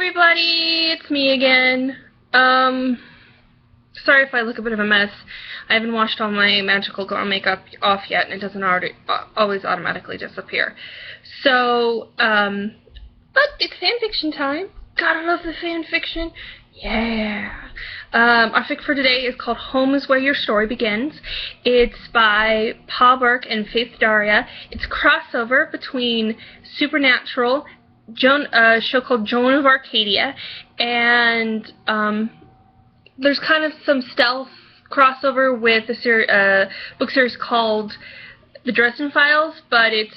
everybody, it's me again. Sorry if I look a bit of a mess. I haven't washed all my magical girl makeup off yet, and it doesn't always automatically disappear. So, but it's fanfiction time. Gotta love the fanfiction. Yeah. Our fic for today is called Home is Where Your Story Begins. It's by paburke and FaithDaria. It's a crossover between Supernatural, a show called Joan of Arcadia, and there's kind of some stealth crossover with a book series called The Dresden Files, but it's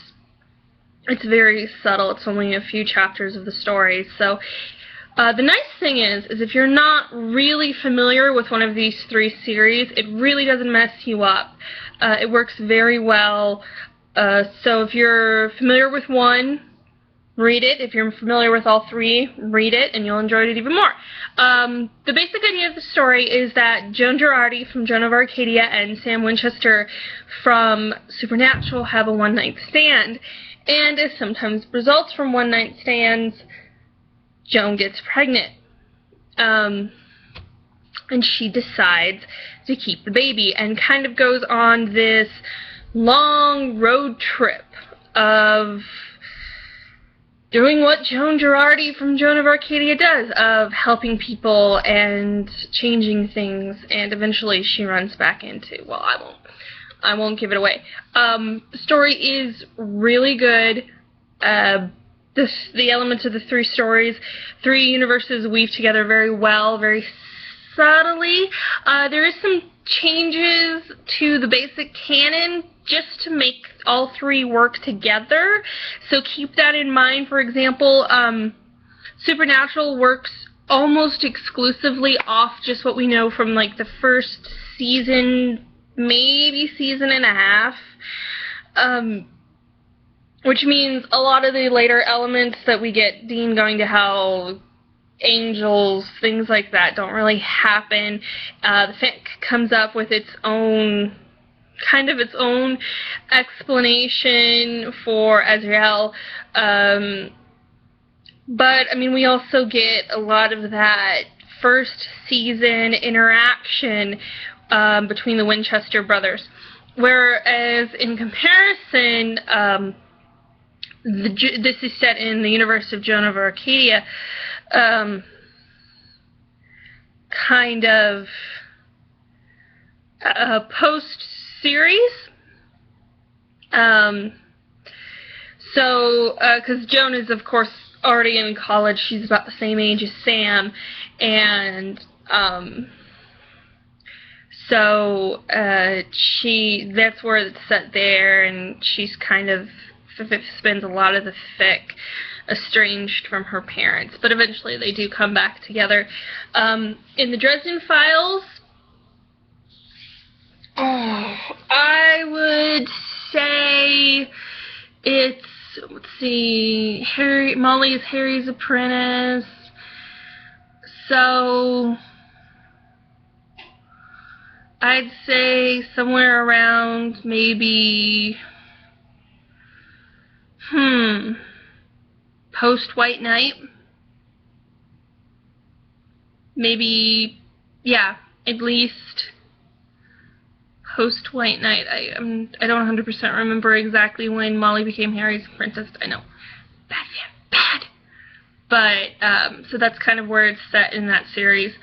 very subtle. It's only a few chapters of the story. So the nice thing is if you're not really familiar with one of these three series, it really doesn't mess you up. It works very well. So if you're familiar with one, read it. If you're familiar with all three, read it, and you'll enjoy it even more. The basic idea of the story is that Joan Girardi from Joan of Arcadia and Sam Winchester from Supernatural have a one-night stand, and as sometimes results from one-night stands, Joan gets pregnant. And she decides to keep the baby and kind of goes on this long road trip of doing what Joan Girardi from Joan of Arcadia does, of helping people and changing things, and eventually she runs back into, well, I won't give it away. The story is really good. The elements of the three stories, three universes weave together very well, very subtly. There is some changes to the basic canon just to make all three work together, so keep that in mind. For example, Supernatural works almost exclusively off just what we know from like the first season, maybe season and a half, which means a lot of the later elements that we get, Dean going to hell, angels, things like that, don't really happen. The fic comes up with its own explanation for Azreal, but I mean, we also get a lot of that first season interaction between the Winchester brothers, whereas in comparison, this is set in the universe of Joan of Arcadia, kind of post-series. Because Joan is, of course, already in college. She's about the same age as Sam, and that's where it's set there, and she's kind of spends a lot of the fic estranged from her parents, but eventually they do come back together. In the Dresden Files, I would say it's, let's see, Molly is Harry's apprentice, so I'd say somewhere around maybe post-White Knight. Maybe, yeah, at least post-White Knight. I don't 100% remember exactly when Molly became Harry's apprentice. I know. Bad. But, so that's kind of where it's set in that series.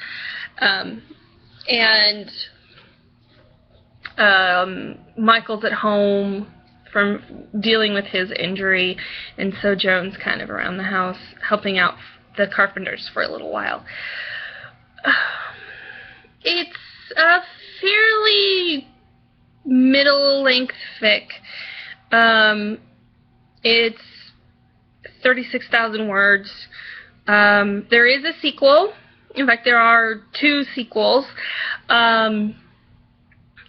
Michael's at home from dealing with his injury, and so Joan's kind of around the house helping out the carpenters for a little while. It's a fairly middle-length fic. It's 36,000 words. There is a sequel. In fact, there are 2 sequels.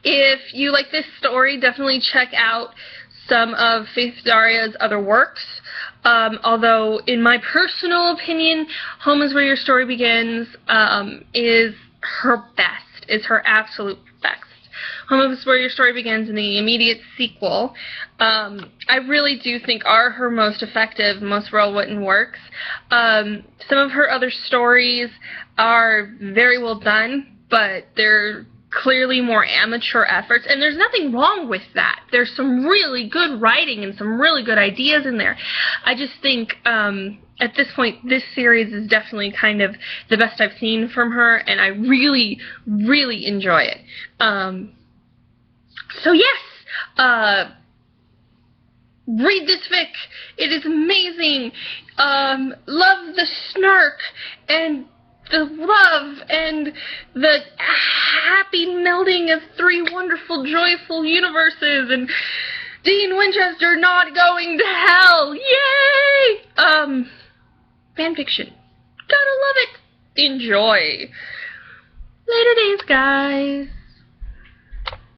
If you like this story, definitely check out some of FaithDaria's other works. Although, in my personal opinion, Home is Where Your Story Begins is her best, is her absolute best. Home is Where Your Story Begins and the immediate sequel, I really do think are her most effective, most well-written works. Some of her other stories are very well done, but they're clearly more amateur efforts, and there's nothing wrong with that. There's some really good writing and some really good ideas in there. I just think at this point, this series is definitely kind of the best I've seen from her, and I really, really enjoy it. So yes, read this fic. It is amazing. Love the snark and the love and the happy melding of three wonderful, joyful universes, and Dean Winchester not going to hell. Yay! Fanfiction. Gotta love it. Enjoy. Later days, guys.